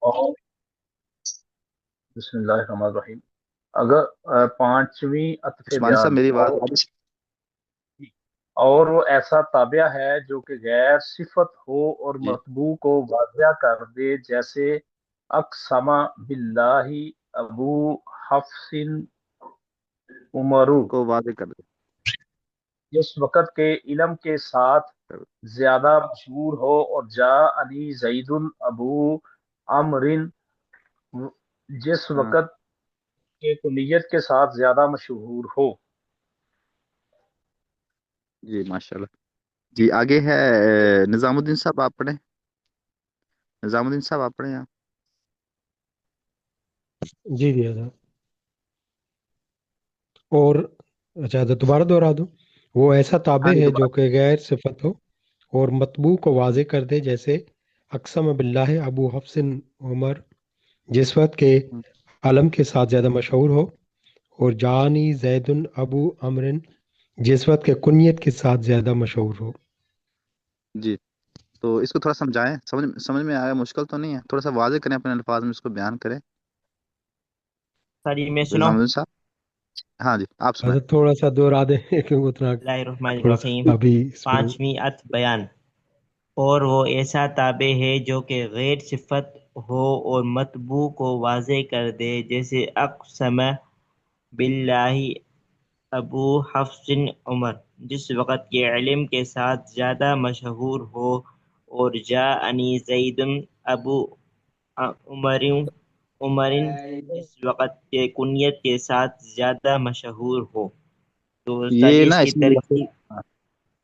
اور بسم اللہ الرحمن الرحیم، اگر پانچویں عطف عثمانی صاحب بیان میری اور آواز اور وہ ایسا تابع ہے جو کہ غیر صفت ہو اور جی مطبوع کو واضح کر دے، جیسے اقسم باللہ ابو حفص عمرو، کو واضح کر دیں۔ جس وقت کے علم کے ساتھ زیادہ مشہور ہو، اور جا علی زید ابو عمرن، جس ہاں وقت کے کلیت کے ساتھ زیادہ مشہور ہو۔ جی ماشاء اللہ۔ جی آگے ہے نظام الدین صاحب آپ پڑھیں۔ نظام الدین صاحب آپ پڑھیں آپ۔ جی جی حضرت۔ اور اچھا حضرت دوبارہ دہرا دوں۔ وہ ایسا ہاں تابع جی ہے جو دوبارہ۔ کہ غیر صفت ہو اور مطبوع کو واضح کر دے، جیسے اقسم باللہ ابو حفص عمر، جس وقت کے ہوں، علم کے ساتھ زیادہ مشہور ہو، اور جانی زید ابو امرن، جس وقت کے کنیت کے ساتھ زیادہ مشہور ہو۔ جی تو اس کو تھوڑا سمجھائیں، سمجھ میں آیا؟ مشکل تو نہیں ہے؟ تھوڑا سا واضح کریں اپنے الفاظ میں، اس کو بیان کریں سر یہ میں نظام سناؤں؟ الدین صاحب۔ ہاں جی آپ سنائیں۔ حضرت تھوڑا سا دہرا دیں کیونکہ اتنا بسم اللہ الرحمن تھوڑا سا الرحیم۔ ابھی اس میں پانچویں عطف بیان، اور وہ ایسا تابع ہے جو کہ غیر صفت ہو اور مطبوع کو واضح کر دے، جیسے اقسم باللہ ابو حفص عمر، جس وقت کے علم کے ساتھ زیادہ مشہور ہو، اور جاءنی زید ابو عمر جس وقت کے کنیت کے ساتھ زیادہ مشہور ہو۔ تو استاد یہ جی نا اس کی اس میں ترکیب، ہاں،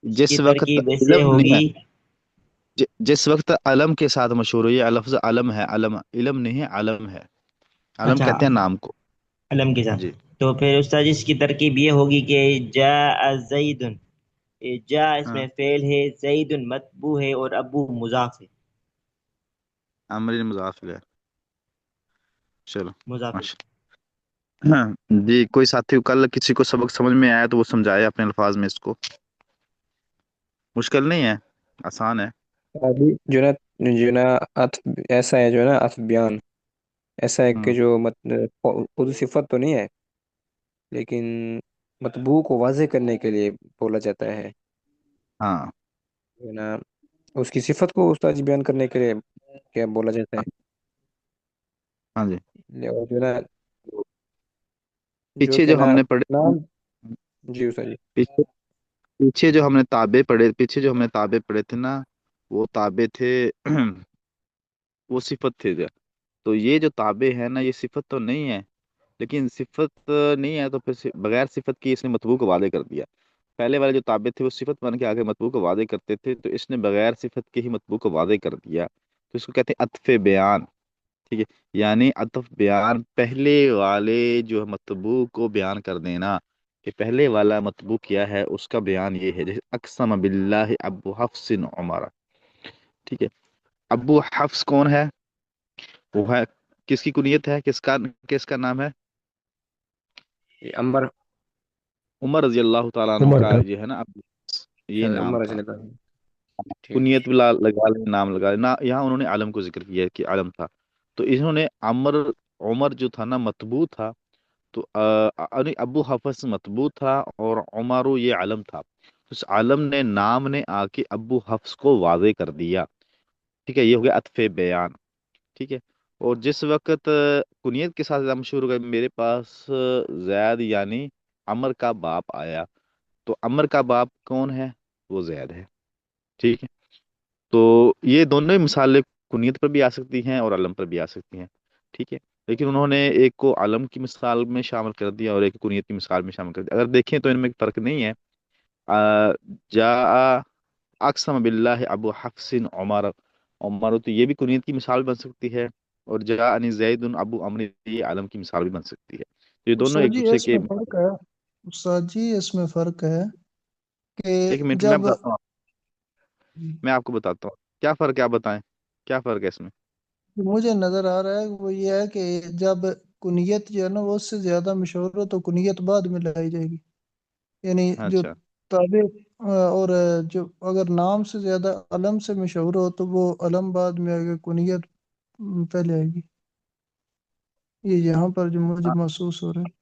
اس کی جس وقت ترکیب ایسے علم نہیں ہے، ہوگی۔ جس وقت علم کے ساتھ مشہور ہو، یہ لفظ علم ہے، علم علم نہیں ہے، علم ہے، علم اچھا، کہتے ہیں نام کو۔ علم کے ساتھ، جی تو پھر استاد اس کی ترکیب یہ ہوگی کہ جاء زید، جا اس ہاں، میں فعل ہے، زید متبوع ہے، اور ابو مضاف ہے، امر مضاف ہے۔ چلو مضاف ہے۔ ماشاء ہاں جی، کوئی ساتھی کل کسی کو سبق سمجھ میں آیا تو وہ سمجھائے اپنے الفاظ میں اس کو۔ مشکل نہیں ہے، آسان ہے۔ ابھی جو نا عطف ایسا ہے، جو ہے نا عطف بیان ایسا ہے کہ ہوں، جو خود صفت تو نہیں ہے، لیکن مطبوع کو واضح کرنے کے لیے بولا جاتا ہے، ہاں جو ہے نا اس کی صفت کو استاد جی بیان کرنے کے لیے کیا بولا جاتا ہاں جی۔ ہے، اور جو ہے نا جو پیچھے کہ جو نا ہم نے پڑھے، نام، جی استاد جی، پیچھے پیچھے جو ہم نے تابع پڑھے، پیچھے جو ہم نے تابع پڑھے تھے نا، وہ تابع تھے وہ صفت تھے جو، تو یہ جو تابع ہے نا، یہ صفت تو نہیں ہے، لیکن صفت نہیں ہے تو پھر بغیر صفت کی اس نے مطبوع کو واضح کر دیا۔ پہلے والے جو تابع تھے وہ صفت بن کے آگے مطبوع کو واضح کرتے تھے، تو اس نے بغیر صفت کے ہی مطبوع کو واضح کر دیا، تو اس کو کہتے ہیں عطف بیان۔ ٹھیک ہے، یعنی عطف بیان پہلے والے جو مطبوع کو بیان کر دینا، کہ پہلے والا مطبوع کیا ہے اس کا بیان یہ ہے، جیسے اقسم باللہ ابو حفص عمر۔ ٹھیک ہے، ابو حفص کون ہے؟ وہ ہے، کس کی کنیت ہے، کس کا نام ہے؟ یہ عمر، عمر رضی اللہ تعالیٰ عنہ عمر کا کا۔ جو ہے نا ابو حفص، یہ اچھا نام عمر رضی تھا۔ اللہ عنہ، ٹھیک کنیت بھی لگا لیں، نام لگا لیں نا، یہاں انہوں نے علم کو ذکر کیا ہے کہ علم تھا، تو انہوں نے عمر جو تھا نا مطبوع تھا، تو ابو حفص مطبوع تھا اور عمر یہ علم تھا، اس علم نے نام نے آ کے ابو حفص کو واضح کر دیا۔ ٹھیک ہے، یہ ہو گیا عطف بیان۔ ٹھیک ہے، اور جس وقت کنیت کے ساتھ زیادہ مشہور ہو گیا، میرے پاس زید یعنی عمر کا باپ آیا، تو عمر کا باپ کون ہے؟ وہ زید ہے۔ ٹھیک ہے، تو یہ دونوں ہی مثالیں کنیت پر بھی آ سکتی ہیں اور علم پر بھی آ سکتی ہیں۔ ٹھیک ہے، لیکن انہوں نے ایک کو علم کی مثال میں شامل کر دیا اور ایک کو کنیت کی مثال میں شامل کر دیا۔ اگر دیکھیں تو ان میں فرق نہیں ہے۔ جاء اقسم باللہ ابو حفص عمر، عمر تو یہ بھی کنیت کی مثال بن سکتی ہے، اور جاءنی زید ابو عمرو یہ علم کی مثال بھی بن سکتی ہے، تو یہ دونوں استاد ایک جی دوسرے اس کے۔ میں فرق ہے، استاد جی اس میں فرق ہے کہ ایک منٹ میں جب بتاتا ہوں، میں آپ کو بتاتا ہوں کیا فرق ہے، آپ بتائیں کیا فرق ہے اس میں۔ مجھے نظر آ رہا ہے وہ یہ ہے کہ جب کنیت جو ہے نا وہ اس سے زیادہ مشہور ہو تو کنیت بعد میں لائی جائے گی، یعنی جو اچھا تابع اور جو اگر نام سے زیادہ علم سے مشہور ہو تو وہ علم بعد میں آئے گا، کنیت پہلے آئے گی، یہ یہاں پر جو مجھے محسوس ہو رہا ہے۔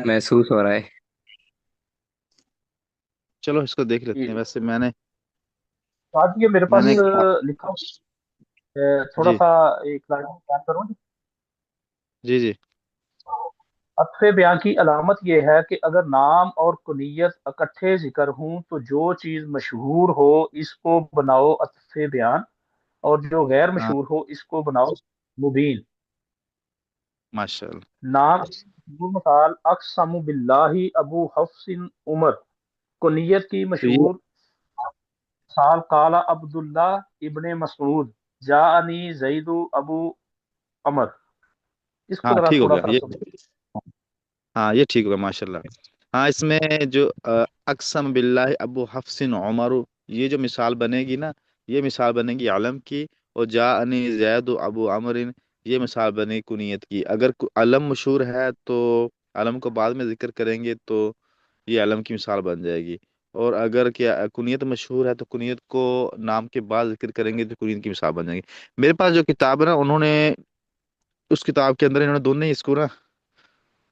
محسوس ہو رہا ہے۔ چلو اس کو دیکھ لیتے ہیں۔ ویسے میں نے ساتھ یہ میرے میں پاس نے لکھا تھوڑا جی سا ایک لائن بیان کروں۔ جی جی عطف بیان کی علامت یہ ہے کہ اگر نام اور کنیت اکٹھے ذکر ہوں تو جو چیز مشہور ہو اس کو بناؤ عطف بیان، اور جو غیر ہاں مشہور ہو اس کو بناؤ مبین۔ ماشاء اللہ۔ نام مثال اقسم باللہ ابو حفص عمر، کنیت کی تو یہ مشہور مثال قال عبداللہ ابن مسعود جاءنی زید ابو عمر۔ اس کو ہاں ذرا ٹھیک ہو تھوڑا گیا سا یہ، سمجھ۔ ہاں یہ ٹھیک ہو گیا ماشاء اللہ۔ ہاں اس میں جو اقسم باللہ ابو حفص عمر، یہ جو مثال بنے گی نا، یہ مثال بنے گی علم کی، اور جاءنی زید ابو عمر یہ مثال بنے گی کنیت کی۔ اگر علم مشہور ہے تو علم کو بعد میں ذکر کریں گے تو یہ علم کی مثال بن جائے گی، اور اگر کیا کنیت مشہور ہے تو کنیت کو نام کے بعد ذکر کریں گے تو کنیت کی مثال بن جائے گی۔ میرے پاس جو کتاب ہے نا، انہوں نے اس کتاب کے اندر انہوں نے دونوں ہی اس کو نا،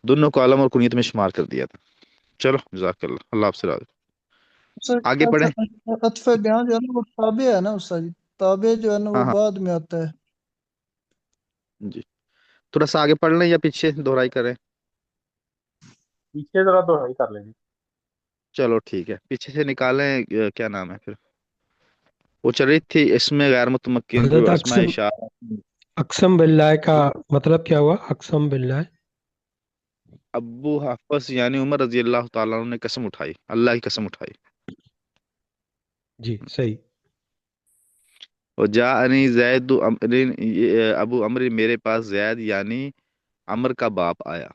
دونوں کو علم اور کنیت میں شمار کر دیا تھا۔ چلو جزاک اللہ، اللہ آپ سے راضی۔ آگے پڑھیں۔ عطف بیان جو ہے نا وہ تابع ہے نا استاد جی، تابع جو ہے نا وہ ہاں ہاں بعد میں آتا ہے۔ جی، تھوڑا سا آگے پڑھ لیں یا پیچھے دہرائی کریں؟ پیچھے ذرا دہرائی کر لیں۔ چلو ٹھیک ہے، پیچھے سے نکالیں۔ کیا نام ہے پھر وہ چل رہی تھی اس میں غیر متمکن حضرت جو اسماء اقسم اشارہ۔ اقسم باللہ کا مطلب کیا ہوا؟ اقسم باللہ ابو حفص یعنی عمر رضی اللہ تعالیٰ عنہ نے قسم اٹھائی، اللہ کی قسم اٹھائی۔ جی صحیح۔ اور جاءنی زید ابو عمر، میرے پاس زید یعنی عمر کا باپ آیا۔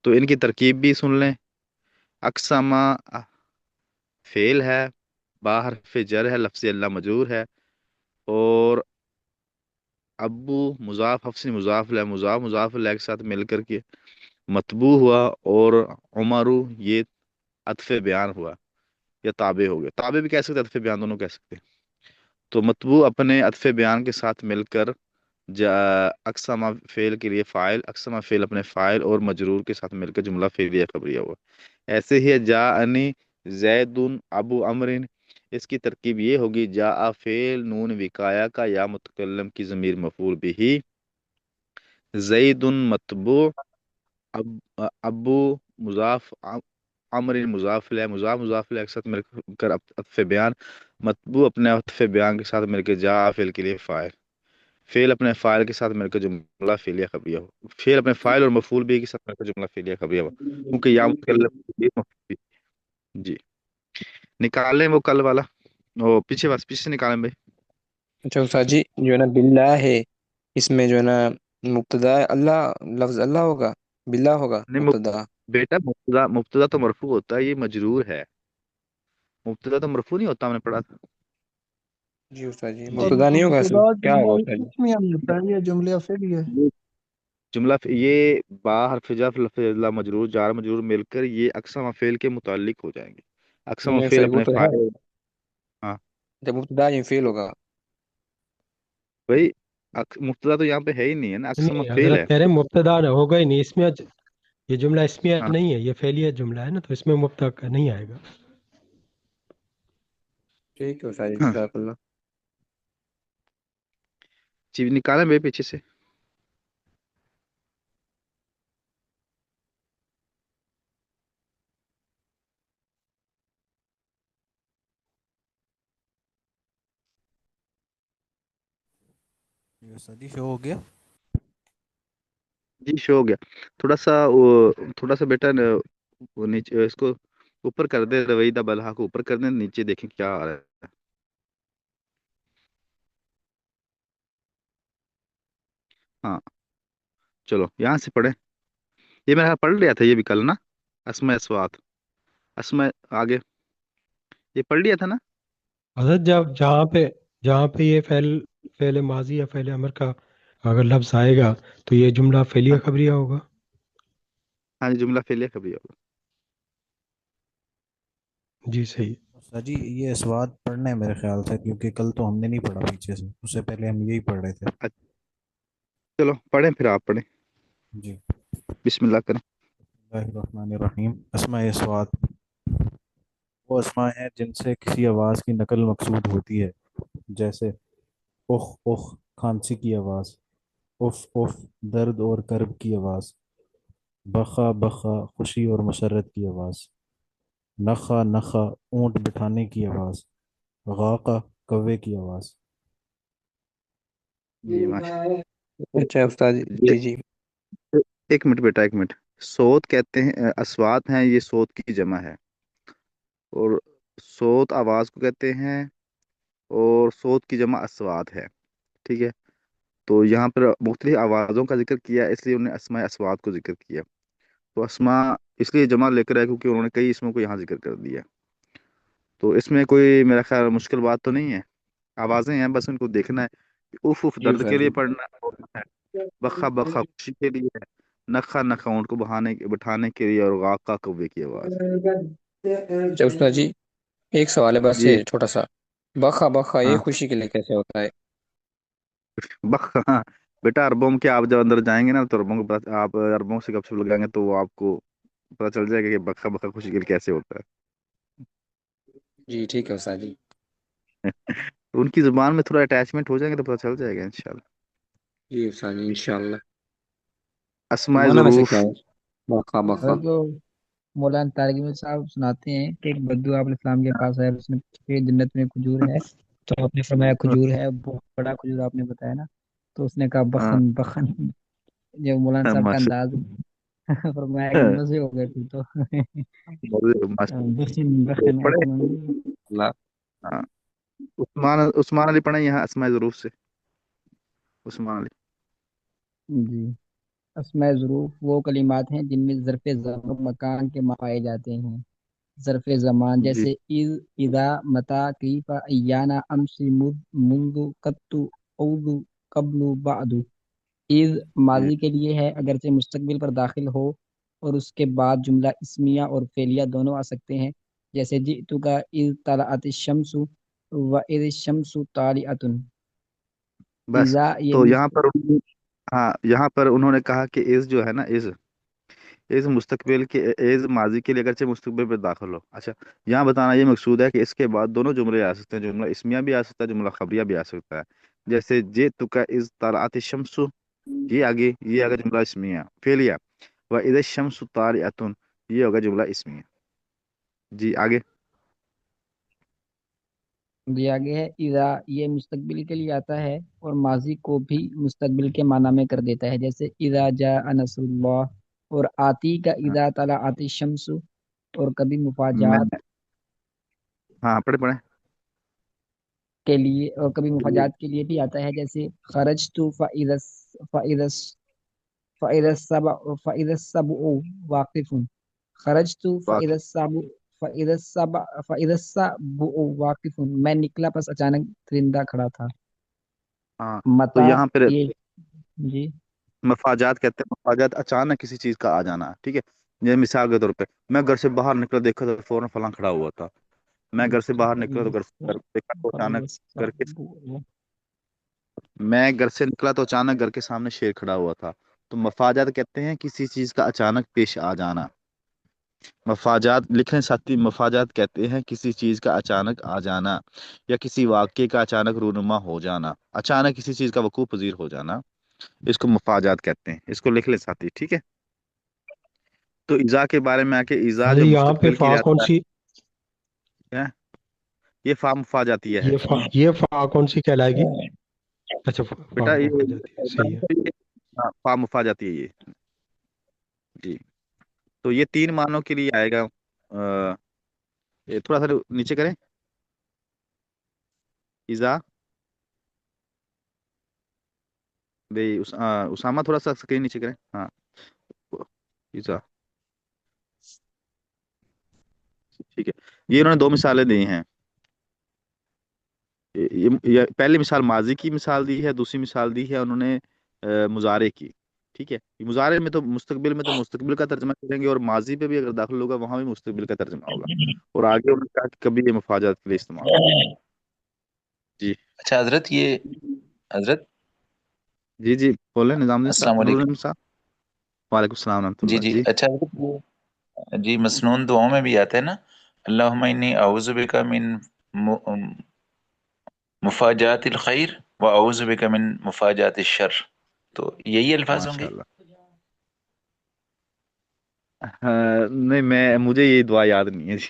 تو ان کی ترکیب بھی سن لیں۔ اقسامہ فعل ہے، با حرف جر ہے، لفظ اللہ مجرور ہے، اور ابو مضاف، حفص مضاف لہ، مضاف لہ کے ساتھ مل کر کے مطبوع ہوا، اور عمرو یہ عطف بیان ہوا یا تابع ہو گیا۔ تابع بھی کہہ سکتے ہیں، عطف بیان دونوں کہہ سکتے ہیں۔ تو مطبوع اپنے عطف بیان کے ساتھ مل کر اقسامہ فعل کے لیے فاعل، اقسامہ فعل اپنے فاعل اور مجرور کے ساتھ مل کر جملہ فعلیہ خبریہ ہوا۔ ایسے ہی ہے جاءنی زید ابو عمر، اس کی ترکیب یہ ہوگی جاء فعل نون وقایا کا یا متکلم کی ضمیر مفعول بھی، زید متبوع، ابو مضاف، عمر مضاف لہ، مضاف لہ کے ساتھ مل کر عطف بیان، متبوع اپنے عطف بیان کے ساتھ مل کے جاء فعل کے لیے فاعل، فعل اپنے فاعل کے ساتھ مل کر جملہ فعلیہ خبریہ ہو، فعل اپنے فاعل اور مفعول بھی کے ساتھ مل کر جملہ فعلیہ خبریہ ہو، کیونکہ یا متکلم کے لیے مفعول بھی۔ جی نکال لیں وہ کل والا، وہ پیچھے بس پیچھے سے نکالیں بھائی۔ اچھا استاد جی، جو ہے نا باللہ ہے، اس میں جو ہے نا مبتدا اللہ، لفظ اللہ ہوگا، باللہ ہوگا نہیں مبتدا؟ بیٹا، مبتدا تو مرفوع ہوتا ہے، یہ مجرور ہے۔ مبتدا تو مرفوع نہیں ہوتا، ہم نے پڑھا تھا۔ جی استاد جی، جی اور مبتدا نہیں ہوگا، مبتدا کیا ہوگا جملہ استاد جی؟ اسمیہ میں ہوتا ہے، یہ جملہ فعلیہ ہے۔ یہ جملہ یہ با حرف جر لفظ اللہ مجرور جار مجرور مل کر یہ اقسام فعل کے متعلق ہو جائیں گے۔ اقسام نہیں فعل استاد جی، وہ اپنے تو ہے، فاعل، ہاں جب مبتدا یہ فعل ہوگا۔ بھائی مبتدا تو یہاں پہ ہے ہی نہیں ہے نا، اقسام نہیں، فعل حضرت ہے۔ کہہ رہے ہیں مبتدا نہ ہوگا ہی نہیں اس میں، یہ جملہ اسمیہ ہاں نہیں ہے، یہ فعلیہ جملہ ہے نا، تو اس میں مبتدا کا نہیں آئے گا۔ ٹھیک ہے استاد جی، ہاں جزاک اللہ۔ جی نکالیں بھائی پیچھے سے۔ یہ استاد جی شو ہو گیا۔ جی شو ہو گیا۔ تھوڑا سا بیٹا وہ نیچے اس کو اوپر کر دے، رویدہ بلحا کو اوپر کر دیں، نیچے دیکھیں کیا آ رہا ہے۔ ہاں چلو یہاں سے پڑھیں۔ یہ میں نے پڑھ لیا تھا یہ بھی کل نا، اسماء اسوات، اسماء آگے یہ پڑھ لیا تھا نا۔ حضرت جہاں پہ یہ فعل ماضی یا فعل امر کا اگر لفظ آئے گا تو یہ جملہ فعلیہ ہاں خبریہ ہوگا۔ ہاں جی، جملہ فعلیہ خبریہ ہوگا۔ جی صحیح۔ سر جی یہ سواد پڑھنا ہے میرے خیال سے، کیونکہ کل تو ہم نے نہیں پڑھا پیچھے سے، اس سے پہلے ہم یہی پڑھ رہے تھے۔ اچھا، چلو پڑھیں، پھر آپ پڑھیں، جی، بسم اللہ کریں۔ اللہ الرحمن الرحیم۔ اسماء سواد وہ اسماء ہیں جن سے کسی آواز کی نقل مقصود ہوتی ہے، جیسے اخ اخ کھانسی کی آواز، اف اف درد اور کرب کی آواز، بخا بخا خوشی اور مسرت کی آواز، نخا نخا اونٹ بٹھانے کی آواز، غاقہ کوے کی آواز۔ جی ماشاء اچھا استاد اللہ۔ جی جی۔ ایک منٹ بیٹا، ایک منٹ۔ صوت کہتے ہیں، اصوات ہیں، یہ صوت کی جمع ہے، اور صوت آواز کو کہتے ہیں، اور صوت کی جمع اصوات ہے، ٹھیک ہے؟ تو یہاں پر مختلف آوازوں کا ذکر کیا، اس لیے انہوں نے اسماء اصوات کو ذکر کیا۔ تو اسماء اس لیے جمع لے کر آئے کیونکہ انہوں نے کئی اسموں کو یہاں ذکر کر دیا۔ تو اس میں کوئی میرا خیال مشکل بات تو نہیں ہے، آوازیں ہیں، بس ان کو دیکھنا ہے کہ اف اف جی درد استاد کے جی۔ لیے پڑھنا ہے، بخا بخا خوشی کے لیے ہے، نکھا نکھا اونٹ کو بٹھانے کے لیے، اور غاقہ کوے کی آواز ہے۔ اچھا استاد جی، ایک سوال ہے بس جی، یہ چھوٹا سا، بخا بخا یہ ہاں، خوشی کے لیے کیسے ہوتا ہے؟ ہاں بیٹا، اربوں کے آپ جب اندر جائیں گے نا تو آپ اربوں سے گپ شپ لگائیں گے تو وہ آپ کو پتا چل جائے گا کہ بخا بخا خوشی کے لیے کیسے ہوتا جی ٹھیک ہے استاد جی۔ ہے۔ ان کی زبان میں تھوڑا اٹیچمنٹ ہو جائے گا تو پتا چل جائے گا انشاءاللہ۔ جی استاد جی انشاءاللہ۔ اسماء مانا ویسے ظروف۔ کیا ہے بخا بخا؟ حضرت وہ مولانا طارق علمی صاحب سناتے ہیں کہ ایک بدو آپ علیہ السلام کے پاس آیا، اس نے پوچھا کہ جنت میں کھجور ہے؟ تو آپ نے فرمایا کھجور ہے، بہت بڑا کھجور آپ نے بتایا نا؟ تو اس نے کہا ہاں، بخن بخن، جو مولانا صاحب کا ماشاء انداز ہے۔ فرمایا کہ مزے ہو گئے تو بخن اللہ، بخن پڑھے۔ ایسے میں اللہ۔ ہاں، عثمان علی پڑھیں یہاں اسماء ظروف سے، عثمان علی۔ جی۔ اسماء ظروف وہ کلمات ہیں جن میں ظرف زمان و مکان کے پائے جاتے ہیں۔ ظرف زمان جی، جیسے اذ، اذا، متا، کیف، ایانا، امس، مذ، منذ، قط، اود، قبل، بعد۔ اذ جی، ماضی کے لیے ہے اگرچہ مستقبل پر داخل ہو، اور اس کے بعد جملہ اسمیہ اور فعلیہ دونوں آ سکتے ہیں، جیسے جئتک اذ طلعت الشمس و اذ الشمس طالعۃ۔ بس اذا یہ تو یہاں پر ہاں یہاں پر انہوں نے کہا کہ از جو ہے نا، از مستقبل کے، از ماضی کے لیے اگرچہ مستقبل پہ داخل ہو۔ اچھا، یہاں بتانا یہ مقصود ہے کہ اس کے بعد دونوں جملے آ سکتے ہیں، جملہ اسمیہ بھی آ سکتا ہے، جملہ خبریہ بھی آ سکتا ہے۔ جیسے جئتک اذ طلعت الشمس، یہ آگے جملہ اسمیہ فعلیہ، و اذا الشمس طالعۃ، یہ ہوگا جملہ اسمیہ۔ جی آگے۔ دیا گیا ہے اذا یہ مستقبل کے لیے آتا ہے اور ماضی کو بھی مستقبل کے معنی میں کر دیتا ہے، جیسے اذا جاء نصر اللہ، اور آتی کا اذا طلعت الشمس، اور کبھی میں مفاجات ہاں پڑھے پڑھے۔ کے لیے، اور کبھی مفاجات کے لیے بھی آتا ہے، جیسے خرجت فاذا فاذا السبع واقف، خرجت واقعی، فاذا السبع واقف، میں نکلا پس اچانک درندہ کھڑا تھا۔ ہاں تو متا یہاں پہ یہ جی مفاجات کہتے ہیں، مفاجات اچانک کسی چیز کا آ جانا، ٹھیک ہے؟ یہ مثال کے طور پہ میں گھر سے باہر نکلا، دیکھا تو فوراً فلاں کھڑا ہوا تھا، میں گھر سے باہر نکلا تو گھر دیکھا تو اچانک گھر کے میں گھر سے نکلا تو اچانک گھر کے سامنے شیر کھڑا ہوا تھا۔ تو مفاجات کہتے ہیں کسی چیز کا اچانک پیش آ جانا۔ مفاجات لکھیں ساتھی، مفاجات کہتے ہیں کسی چیز کا اچانک آ جانا، یا کسی واقعے کا اچانک رونما ہو جانا، اچانک کسی چیز کا وقوع پذیر ہو جانا، اس کو مفاجات کہتے ہیں۔ اس کو لکھ لیں ساتھی، ٹھیک ہے؟ تو ایزا کے بارے میں آ کے، ایزا جو حضرت یہاں پہ مستقبل کے فا لیے کون آتا سی، ہے، یہ فا مفاجاتیہ ہے یہ فا کون سی کہلائے گی؟ اچھا فا بیٹا، مفا جاتی ہے، صحیح ہے۔ فا مفاجاتی ہے یہ، جی۔ تو یہ تین معنوں کے لیے آئے گا۔ یہ تھوڑا سا نیچے کریں، ایزا بھائی، اسامہ تھوڑا سا اسکرین نیچے کریں، ہاں، ایزا، ٹھیک ہے۔ یہ انہوں نے دو مثالیں دی ہیں، یہ پہلی مثال ماضی کی مثال دی ہے، دوسری مثال دی ہے انہوں نے مضارع کی، ٹھیک ہے، مضارع میں تو مستقبل میں تو مستقبل کا ترجمہ کریں گے، اور ماضی پہ بھی اگر داخل ہوگا وہاں بھی مستقبل کا ترجمہ ہوگا، اور آگے انہوں نے کہا کہ کبھی یہ مفاجات کے لیے استعمال ہوگا۔ جی اچھا حضرت، یہ حضرت جی جی بولیں نظام الدین السلام صاحب، نور علیکم. الحمد صاحب، وعلیکم السلام ورحمۃ جی اللہ جی جی۔ اچھا حضرت، جی مسنون دعاؤں میں بھی آتا ہے نا، اللہم انی اعوذ بک من مفاجات الخیر و اعوذ بک من مفاجات الشر، تو یہی الفاظ ہوں ماشاء گے؟ اللہ، نہیں مجھے یہ دعا یاد نہیں ہے جی۔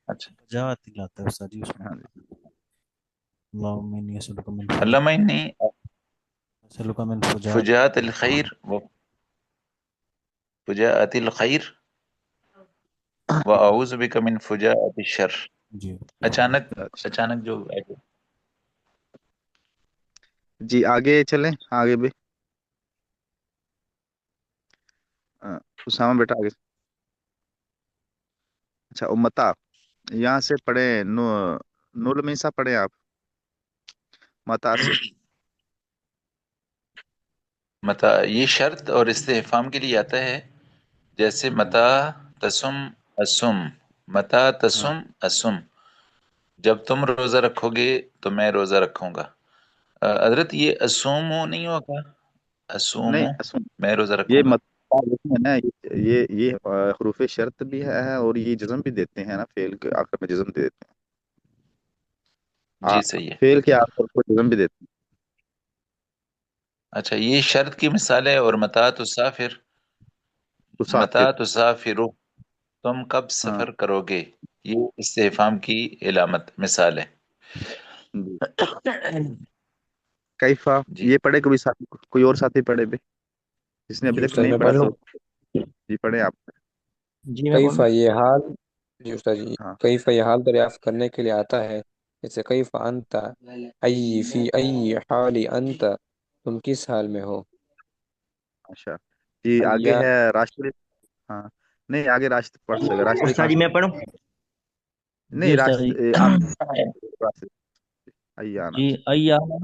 اچھا، فجاعت لاتا ہے استاد جی اس میں، ہاں جی، اللہم انی اللہم انی اسألک من فجاعت فجاۃ الخیر و فجاءت الخیر و اعوذ بک من فجاءت الشر. جی اچانک اچھا اچانک جو جی آگے چلیں، آگے بھی اسامہ بیٹا آگے۔ اچھا امتا، یہاں سے پڑھیں نور میں صاحب پڑھیں آپ متا سے۔ متا، یہ شرط اور استفہام کے لیے آتا ہے، جیسے متا تسم اسم، متا ہاں تسم اسم، جب تم روزہ رکھو گے تو میں روزہ رکھوں گا. حضرت یہ اسومو نہیں ہوگا؟ نہیں اسومو، سن، میں روزہ یہ رکھوں گا. متا ہے نا، یہ حروف شرط بھی ہے اور یہ جزم بھی دیتے ہیں نا، فعل کے آخر میں جزم دے دیتے ہیں، جی صحیح ہے. فعل کے آخر کو جزم بھی دیتے اچھا، یہ شرط کی مثال ہے. اور متا تسافر، ہیں، متا مسافر۔ تسافرو، تم کب ہاں سفر کرو گے، یہ استفہام کی علامت مثال ہے. جی، کیفا جی یہ پڑھے کوئی ساتھی، کوئی اور ساتھی پڑھے بھی جس نے جی ابھی تک استاد نہیں میں پڑھا پڑھ لوں. تو جی پڑھیں آپ۔ جی میں کیف بولوں. یہ حال، جی استاد جی، ہاں کیف یہ حال دریافت کرنے کے لیے آتا ہے، جیسے کیف انت، ای فی ای حال انت، تم کس حال میں ہو. اچھا جی آگے ایا، ہے راشد، ہاں نہیں آگے راشد پڑھ سکے، راشد علی استاد خان جی میں صاحب، پڑھوں. جی نہیں استاد راشد جی. آپ راشد ایانا جی ایانا،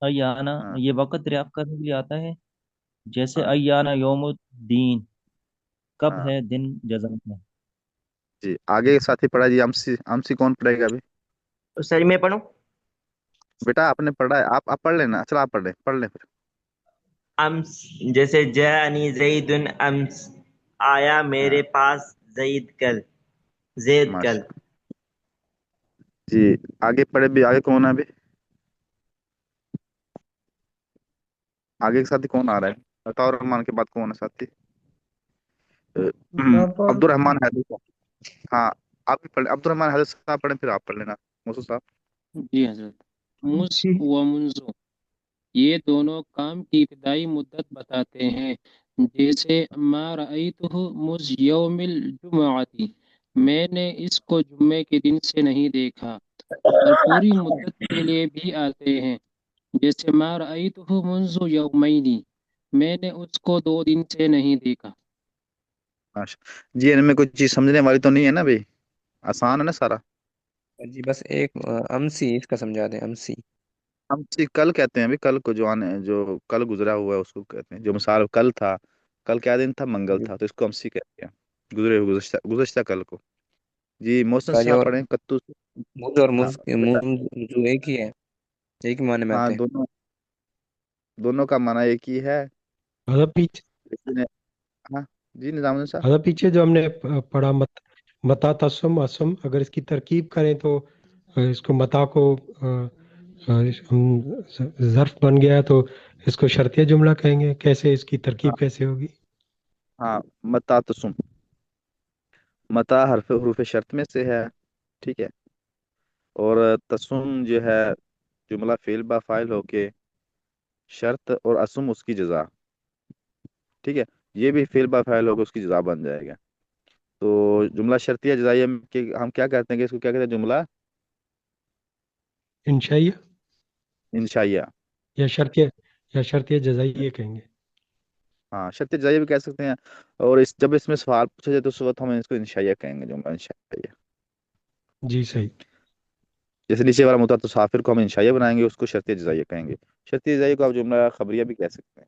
ایانا ہاں یہ وقت دریافت کرنے کے لیے آتا ہے، جیسے ہاں ایانا یوم الدین، کب ہاں ہے دن جزا میں. جی آگے ایک ساتھی پڑھا جی، امسی کون پڑھے گا ابھی؟ استاد جی میں پڑھوں. بیٹا آپ نے پڑھا ہے، آپ پڑھ لینا، چل آپ پڑھ لیں پھر۔ امس، جیسے جاءنی زید امس، آیا ہاں میرے پاس زید کل، زید کل. ماشاء جی آگے پڑھے بھی، آگے کون ہے ابھی؟ آگے ایک ساتھی کون آ رہا ہے؟ عطا الرحمان کے بعد کون ہے ساتھی؟ میں پڑھ عبد الرحمان حیدر صاحب، ہاں آپ بھی پڑھ، عبد الرحمان حیدر صاحب پڑھیں پھر آپ پڑھ لینا موسو صاحب۔ جی حضرت. مس و منزو یہ دونوں کام کی ابتدائی مدت بتاتے ہیں، جیسے ما رأیتہ مز یوم الجمعۃ، میں نے اس کو جمعے کے دن سے نہیں دیکھا. اور پوری مدت کے لیے بھی آتے ہیں، جیسے ما رأیتہ منذ یومین، میں نے اس کو 2 دن سے نہیں دیکھا. جی ان میں کوئی چیز سمجھنے والی تو نہیں ہے نا بھائی، آسان ہے نا سارا؟ جی بس ایک امسی اس کا سمجھا دیں، امسی. ہم کل کہتے ہیں ابھی، کل کو جو آنے جو کل گزرا ہوا ہے اس کو کہتے ہیں، جو مثال کل تھا، کل کیا دن تھا؟ منگل جی تھا، تو اس کو امسی کہتے ہیں، گزرے ہوئے گزشتہ کل کو۔ جی محسن استاد جی، صاحب اور پڑھیں کتو سے۔ مز اور ہاں مز بیٹا، منذ ایک ہی ہے، ایک ہی معنی میں ہاں آتے ہیں. دونوں کا معنی ایک ہی ہے، مطلب پیچھے لیکن ہاں جی نظام الدین صاحب۔ مطلب پیچھے جو ہم نے پڑھا متا تسم اسم، اگر اس کی ترکیب کریں تو اس کو متا کو ظرف بن گیا تو اس کو شرطیہ جملہ کہیں گے، کیسے اس کی ہاں ترکیب کیسے ہوگی؟ ہاں متا تسم، متا حروف شرط میں سے ہے، ٹھیک ہے، اور تسم جو ہے جملہ فعل با فاعل ہو کے شرط، اور اسم اس کی جزا، ٹھیک ہے، یہ بھی فعل با فاعل ہو کے اس کی جزا بن جائے گا۔ تو جملہ شرطیہ جزائیہ کہ ہم کیا کہتے ہیں کہ اس کو کیا کہتے ہیں؟ جملہ انشائیہ انشائیہ، یا شرطیہ جزائیہ کہیں گے. ہاں شرطیہ جزائیہ بھی کہہ سکتے ہیں، اور جب اس میں سوال پوچھا جائے تو اس وقت ہم اس کو انشائیہ کہیں گے، جملہ انشائیہ۔ جی صحیح. جیسے نیچے والا متعصافر کو ہم انشائیہ بنائیں گے، اس کو شرطیہ جزائیہ کہیں گے۔ شرطیہ جزائیہ کو آپ جملہ خبریہ بھی کہہ سکتے ہیں۔